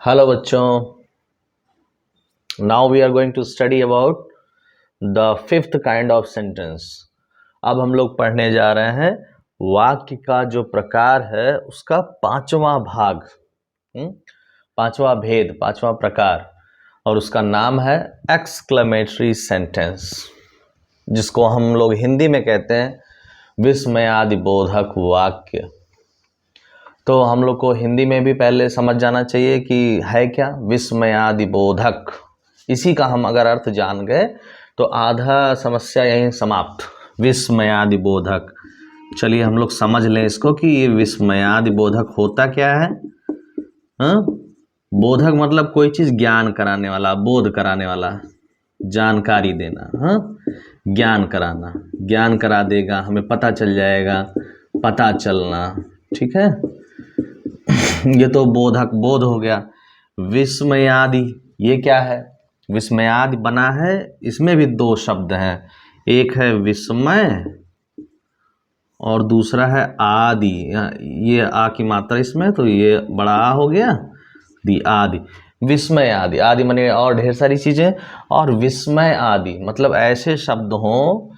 Hello बच्चों, now we are going to study about the fifth kind of sentence. अब हम लोग पढ़ने जा रहे हैं वाक्य का जो प्रकार है उसका पांचवा भाग, पांचवा भेद, पांचवा प्रकार, और उसका नाम है एक्सक्लेमेटरी सेंटेंस, जिसको हम लोग हिंदी में कहते हैं विस्मयादिबोधक वाक्य। तो हम लोग को हिंदी में भी पहले समझ जाना चाहिए कि है क्या विस्मयादिबोधक। इसी का हम अगर अर्थ जान गए तो आधा समस्या यहीं समाप्त। विस्मयादिबोधक, चलिए हम लोग समझ लें इसको कि ये विस्मयादिबोधक होता क्या है। बोधक मतलब कोई चीज़ ज्ञान कराने वाला, बोध कराने वाला, जानकारी देना। ज्ञान कराना, ज्ञान करा देगा, हमें पता चल जाएगा, पता चलना, ठीक है। ये तो बोधक, बोध हो गया। विस्मयादि ये क्या है? विस्मयादि बना है, इसमें भी दो शब्द हैं, एक है विस्मय और दूसरा है आदि। ये आ की मात्रा इसमें, तो ये बड़ा आ हो गया, दी आदि। विस्मय आदि, आदि माने और ढेर सारी चीजें, और विस्मय आदि मतलब ऐसे शब्द हों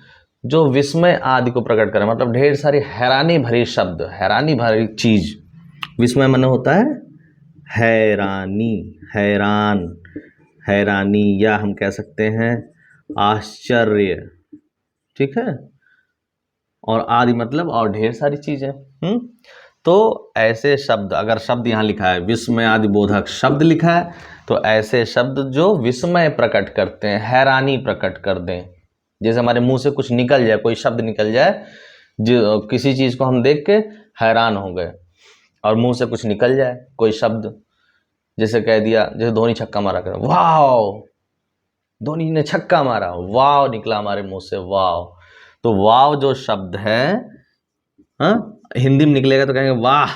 जो विस्मय आदि को प्रकट करें, मतलब ढेर सारी हैरानी भरी शब्द, हैरानी भरी चीज। विस्मय माने होता है हैरानी, हैरान, हैरानी, या हम कह सकते हैं आश्चर्य, ठीक है। और आदि मतलब और ढेर सारी चीजें। तो ऐसे शब्द, अगर शब्द यहाँ लिखा है विस्मयादिबोधक शब्द लिखा है, तो ऐसे शब्द जो विस्मय प्रकट करते हैं, हैरानी प्रकट कर दें। जैसे हमारे मुंह से कुछ निकल जाए, कोई शब्द निकल जाए, जो किसी चीज को हम देख के हैरान हो गए, और मुंह से कुछ निकल जाए कोई शब्द, जैसे कह दिया, जैसे धोनी छक्का मारा कर, वाह, धोनी ने छक्का मारा, वाह निकला हमारे मुंह से, वाह। तो वाह जो शब्द है, हिंदी में निकलेगा तो कहेंगे वाह।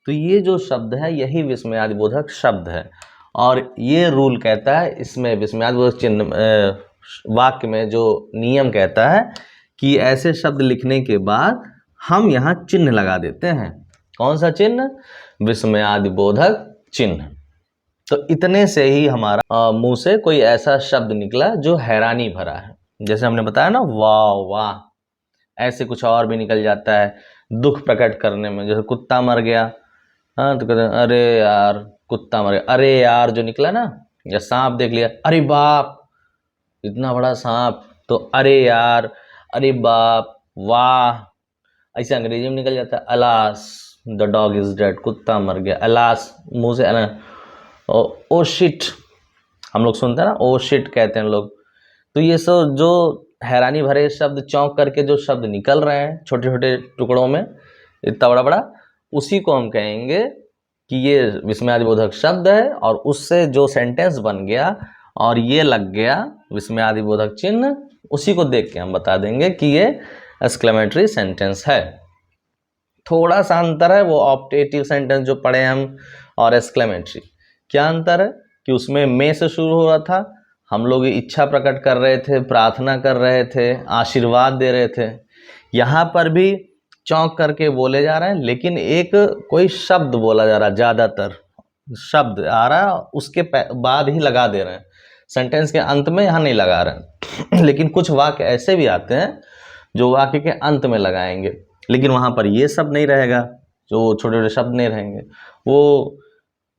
तो ये जो शब्द है यही विस्मयादिबोधक शब्द है, और ये रूल कहता है, इसमें विस्मयादिबोधक चिन्ह वाक्य में जो नियम कहता है कि ऐसे शब्द लिखने के बाद हम यहाँ चिन्ह लगा देते हैं। कौन सा चिन्ह? विस्मयादिबोधक चिन्ह। तो इतने से ही हमारा मुंह से कोई ऐसा शब्द निकला जो हैरानी भरा है। जैसे हमने बताया ना, वाह वाह, ऐसे कुछ और भी निकल जाता है दुख प्रकट करने में। जैसे कुत्ता मर गया, तो कहते हैं अरे यार कुत्ता मर गया, अरे यार जो निकला ना। या सांप देख लिया, अरे बाप इतना बड़ा सांप, तो अरे यार, अरे बाप, वाह। ऐसे अंग्रेजी में निकल जाता है alas the dog is dead, कुत्ता मर गया, अलास मुंह से। ओ शिट हम लोग सुनते हैं ना, ओ शिट कहते हैं लोग। तो ये सब जो हैरानी भरे शब्द, चौंक करके जो शब्द निकल रहे हैं छोटे छोटे टुकड़ों में, इतना बड़ा बड़ा, उसी को हम कहेंगे कि ये विस्मयादिबोधक शब्द है। और उससे जो सेंटेंस बन गया और ये लग गया विस्मयादिबोधक चिन्ह, उसी को देख के हम बता देंगे कि ये एक्सक्लेमेटरी सेंटेंस है। थोड़ा सा अंतर है वो ऑप्टेटिव सेंटेंस जो पढ़े हम और एक्सक्लेमेटरी। क्या अंतर है कि उसमें में से शुरू हो रहा था, हम लोग इच्छा प्रकट कर रहे थे, प्रार्थना कर रहे थे, आशीर्वाद दे रहे थे। यहाँ पर भी चौंक करके बोले जा रहे हैं, लेकिन एक कोई शब्द बोला जा रहा है, ज़्यादातर शब्द आ रहा है उसके बाद ही लगा दे रहे हैं, सेंटेंस के अंत में यहाँ नहीं लगा रहे हैं। लेकिन कुछ वाक्य ऐसे भी आते हैं जो वाक्य के अंत में लगाएंगे, लेकिन वहाँ पर ये सब नहीं रहेगा, जो छोटे छोटे शब्द नहीं रहेंगे, वो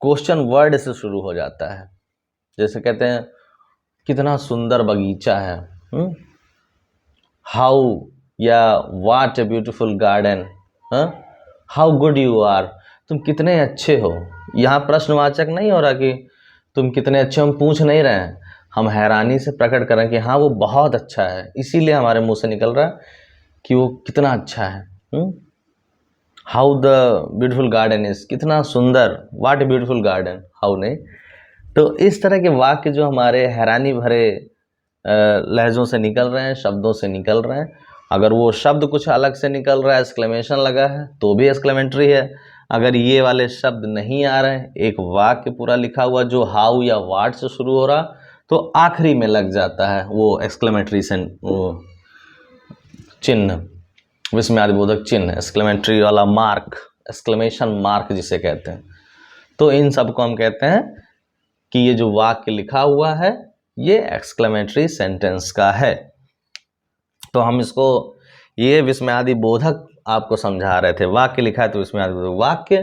क्वेश्चन वर्ड से शुरू हो जाता है। जैसे कहते हैं कितना सुंदर बगीचा है, हाउ, या what a beautiful garden, how good you are, तुम कितने अच्छे हो। यहाँ प्रश्नवाचक नहीं हो रहा कि तुम कितने अच्छे, हम पूछ नहीं रहे हैं, हम हैरानी से प्रकट कर रहे हैं कि हाँ वो बहुत अच्छा है, इसीलिए हमारे मुंह से निकल रहा है कि वो कितना अच्छा है। How the beautiful garden is, कितना सुंदर, what a beautiful garden, how नहीं। तो इस तरह के वाक्य जो हमारे हैरानी भरे लहजों से निकल रहे हैं, शब्दों से निकल रहे हैं, अगर वो शब्द कुछ अलग से निकल रहा है, एक्सक्लेमेशन लगा है, तो भी एक्सक्लेमेटरी है। अगर ये वाले शब्द नहीं आ रहे हैं, एक वाक्य पूरा लिखा हुआ जो हाउ या व्हाट से शुरू हो रहा, तो आखिरी में लग जाता है वो एक्सक्लेमेटरी चिन्ह, विस्मयादिबोधक चिन्ह, एक्सक्लेमेटरी वाला मार्क, एक्सक्लेमेशन मार्क जिसे कहते हैं। तो इन सब को हम कहते हैं कि ये जो वाक्य लिखा हुआ है ये एक्सक्लेमेटरी सेंटेंस का है। तो हम इसको, ये विस्मयादि बोधक आपको समझा रहे थे। वाक्य लिखा है तो विस्मयादि बोधक वाक्य,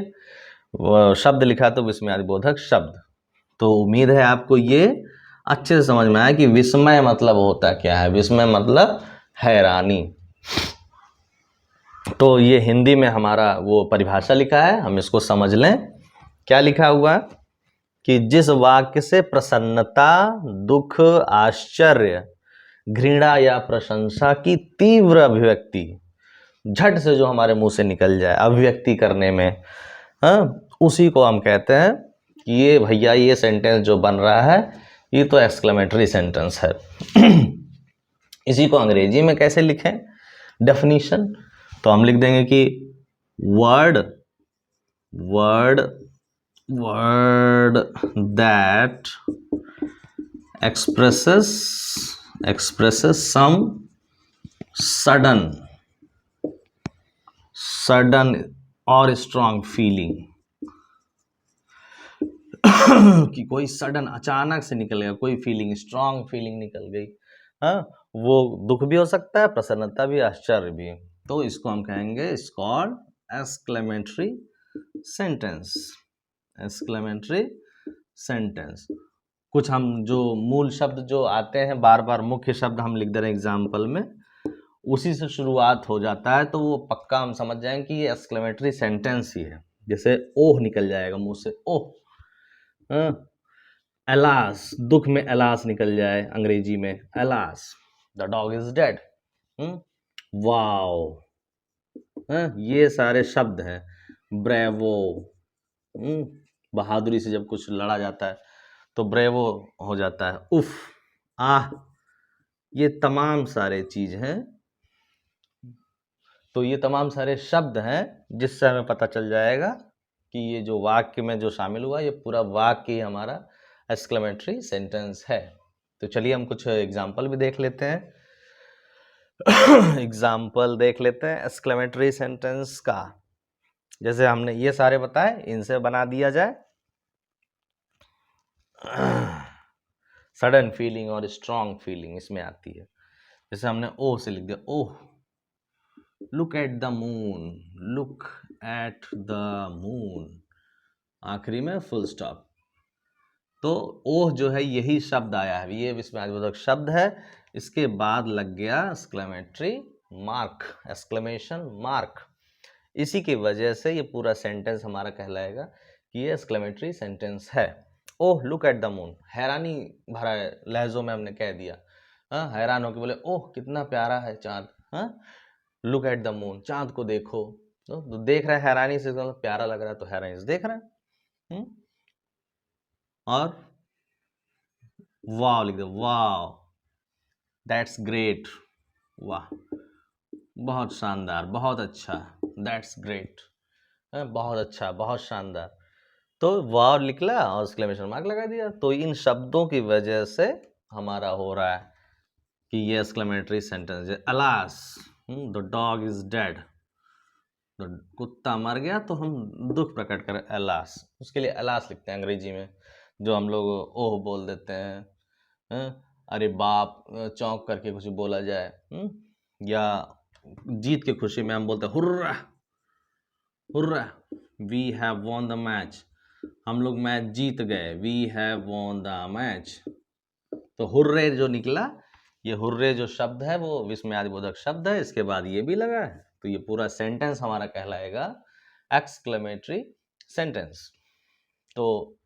शब्द लिखा है तो विस्मयादि बोधक शब्द। तो उम्मीद है आपको ये अच्छे से समझ में आया कि विस्मय मतलब होता क्या है। विस्मय मतलब हैरानी। तो ये हिंदी में हमारा वो परिभाषा लिखा है, हम इसको समझ लें। क्या लिखा हुआ कि जिस वाक्य से प्रसन्नता, दुख, आश्चर्य, घृणा या प्रशंसा की तीव्र अभिव्यक्ति झट से जो हमारे मुंह से निकल जाए अभिव्यक्ति करने में, हाँ, उसी को हम कहते हैं कि ये भैया ये सेंटेंस जो बन रहा है ये तो एक्सक्लेमेटरी सेंटेंस है। इसी को अंग्रेजी में कैसे लिखें डेफिनेशन, तो हम लिख देंगे कि word that expresses some sudden और स्ट्रांग फीलिंग कि कोई सडन अचानक से निकल गया, कोई फीलिंग, स्ट्रांग फीलिंग निकल गई। हाँ, वो दुख भी हो सकता है, प्रसन्नता भी, आश्चर्य भी। तो इसको हम कहेंगे it's called exclamatory sentence. Exclamatory sentence. कुछ हम जो मूल शब्द जो आते हैं बार बार, मुख्य शब्द हम लिख दे रहे हैं एग्जाम्पल में, उसी से शुरुआत हो जाता है तो वो पक्का हम समझ जाएंगे कि ये एक्सक्लेमेटरी सेंटेंस ही है। जैसे ओह निकल जाएगा मुंह से, ओह। एलास, दुख में एलास निकल जाए अंग्रेजी में, alas, the dog is dead. Wow, ये सारे शब्द हैं। ब्रेवो, बहादुरी से जब कुछ लड़ा जाता है तो ब्रेवो हो जाता है, उफ, आह। ये तमाम सारे चीज हैं। तो ये तमाम सारे शब्द हैं जिससे हमें पता चल जाएगा कि ये जो वाक्य में जो शामिल हुआ ये पूरा वाक्य ही हमारा एक्सक्लेमेटरी सेंटेंस है। तो चलिए हम कुछ एग्जाम्पल भी देख लेते हैं। एग्जाम्पल देख लेते हैं एक्सक्लेमेटरी सेंटेंस का। जैसे हमने ये सारे बताए, इनसे बना दिया जाए। सडन फीलिंग और स्ट्रांग फीलिंग इसमें आती है। जैसे हमने ओह से लिख दिया, oh, look at the moon, look at the moon, आखिरी में फुल स्टॉप। तो ओह जो है यही शब्द आया है, ये विस्मयादिबोधक शब्द है। इसके बाद लग गया एक्सक्लेमेटरी मार्क, एक्सक्लेमेशन मार्क। इसी की वजह से ये पूरा सेंटेंस हमारा कहलाएगा कि ये एक्सक्लेमेटरी सेंटेंस है। ओह लुक एट द मून, हैरानी भरा लहजों में हमने कह दिया। हाँ, हैरान होकर बोले ओह कितना प्यारा है चांद। हाँ, लुक एट द मून, चांद को देखो। तो देख रहा है हैरानी से, प्यारा लग रहा है तो हैरानी से देख रहा है। और वाव लिख दो, वाव, दैट्स ग्रेट, वाह, बहुत शानदार, बहुत अच्छा, दैट्स ग्रेट, बहुत अच्छा, बहुत शानदार। तो वाव निकला और एक्सक्लेमेशन मार्क लगा दिया। तो इन शब्दों की वजह से हमारा हो रहा है कि ये एक्सक्लेमेटरी सेंटेंस है। Alas, the dog is dead, तो कुत्ता मर गया तो हम दुख प्रकट करें, अलास, उसके लिए अलास लिखते हैं अंग्रेजी में। जो हम लोग ओह बोल देते हैं, अरे बाप, चौंक करके कुछ बोला जाए, या जीत की खुशी में हम बोलते हैं hurrah, hurrah, we have won the match, हम लोग मैच जीत गए, वी हैव वॉन द मैच। तो हुर्रे जो निकला, ये हुर्रे जो शब्द है वो विस्मयादिबोधक शब्द है। इसके बाद ये भी लगा है तो ये पूरा सेंटेंस हमारा कहलाएगा एक्सक्लेमेटरी सेंटेंस। तो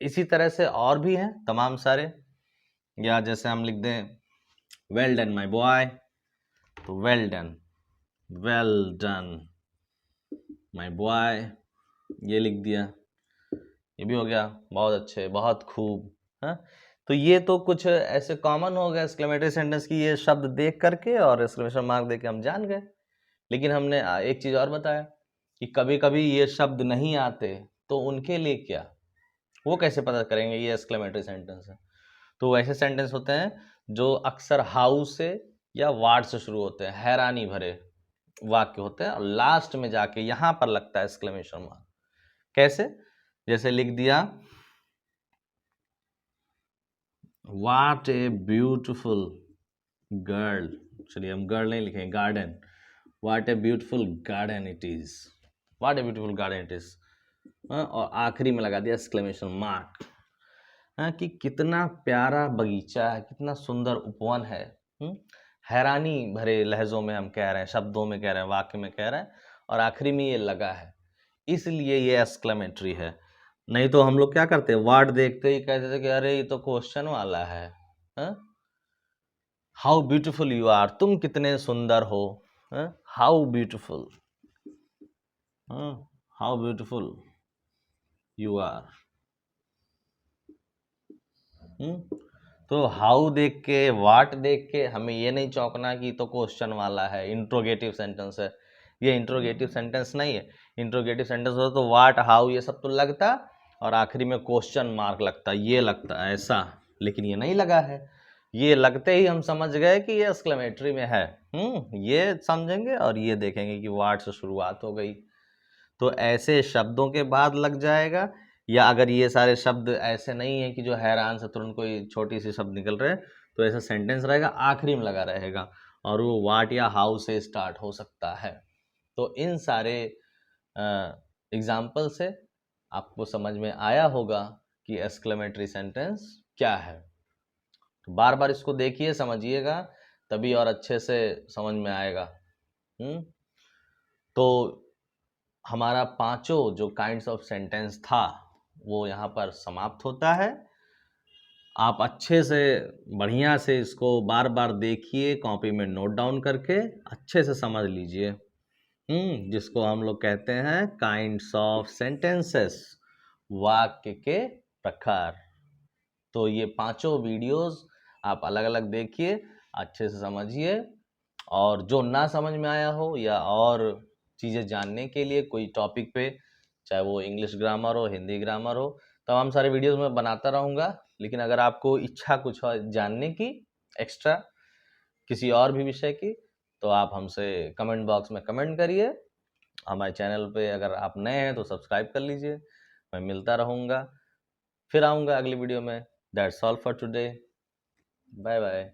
इसी तरह से और भी हैं तमाम सारे। या जैसे हम लिख दें वेल डन माय बॉय, तो well done, well done my boy, ये लिख दिया, ये भी हो गया, बहुत अच्छे, बहुत खूब। हाँ, तो ये तो कुछ ऐसे कॉमन हो गया एक्सक्लेमेटरी सेंटेंस की, ये शब्द देख करके और एक्सक्लेमेशन मार्क देख के हम जान गए। लेकिन हमने एक चीज़ और बताया कि कभी कभी ये शब्द नहीं आते तो उनके लिए क्या, वो कैसे पता करेंगे ये एक्सक्लेमेटरी सेंटेंस है। तो वैसे सेंटेंस होते हैं जो अक्सर हाउ से या वाट से शुरू होते हैं, हैरानी भरे वाक्य होते हैं, और लास्ट में जाके यहाँ पर लगता है एक्सक्लेमेशन मार्क। कैसे? जैसे लिख दिया व्हाट ए ब्यूटीफुल गर्ल, चलिए हम गर्ल नहीं लिखेंगे, garden, what a beautiful garden it is, what a beautiful garden it is, और आखिरी में लगा दिया एक्सक्लेमेशन मार्क, कि कितना प्यारा बगीचा है, कितना सुंदर उपवन है। हैरानी भरे लहजों में हम कह रहे हैं, शब्दों में कह रहे हैं, वाक्य में कह रहे हैं, और आखिरी में ये लगा है, इसलिए ये एक्सक्लेमेटरी है। नहीं तो हम लोग क्या करते हैं, वर्ड देखते ही कहते थे कि अरे ये तो क्वेश्चन वाला है, हाउ ब्यूटीफुल यू आर, तुम कितने सुंदर हो, how beautiful, how beautiful you are. तो हाउ देख के, वाट देख के हमें ये नहीं चौंकना कि तो क्वेश्चन वाला है, इंट्रोगेटिव सेंटेंस है। ये इंट्रोगेटिव सेंटेंस नहीं है। इंट्रोगेटिव सेंटेंस होता तो वाट, हाउ ये सब तो लगता, और आखिरी में क्वेश्चन मार्क लगता, ये लगता ऐसा, लेकिन ये नहीं लगा है। ये लगते ही हम समझ गए कि ये एक्सक्लेमेटरी में है। ये समझेंगे और ये देखेंगे कि वाट से शुरुआत हो गई, तो ऐसे शब्दों के बाद लग जाएगा। या अगर ये सारे शब्द ऐसे नहीं है कि जो हैरान से तुरंत कोई छोटी सी शब्द निकल रहे, तो ऐसा सेंटेंस रहेगा, आखिरी में लगा रहेगा, और वो वाट या हाउ से स्टार्ट हो सकता है। तो इन सारे एग्जाम्पल से आपको समझ में आया होगा कि एक्सक्लेमेटरी सेंटेंस क्या है। तो बार बार इसको देखिए, समझिएगा, तभी और अच्छे से समझ में आएगा। तो हमारा पांचों जो काइंड्स ऑफ सेंटेंस था वो यहाँ पर समाप्त होता है। आप अच्छे से, बढ़िया से इसको बार बार देखिए, कॉपी में नोट डाउन करके अच्छे से समझ लीजिए। जिसको हम लोग कहते हैं काइंड्स ऑफ सेंटेंसेस, वाक्य के प्रकार। तो ये पांचों वीडियोस आप अलग अलग देखिए, अच्छे से समझिए, और जो ना समझ में आया हो या और चीज़ें जानने के लिए कोई टॉपिक पे, चाहे वो इंग्लिश ग्रामर हो, हिंदी ग्रामर हो, तमाम सारे वीडियोस मैं बनाता रहूँगा। लेकिन अगर आपको इच्छा कुछ और जानने की एक्स्ट्रा किसी और भी विषय की, तो आप हमसे कमेंट बॉक्स में कमेंट करिए। हमारे चैनल पे अगर आप नए हैं तो सब्सक्राइब कर लीजिए। मैं मिलता रहूँगा, फिर आऊँगा अगली वीडियो में। That's all for today, bye bye.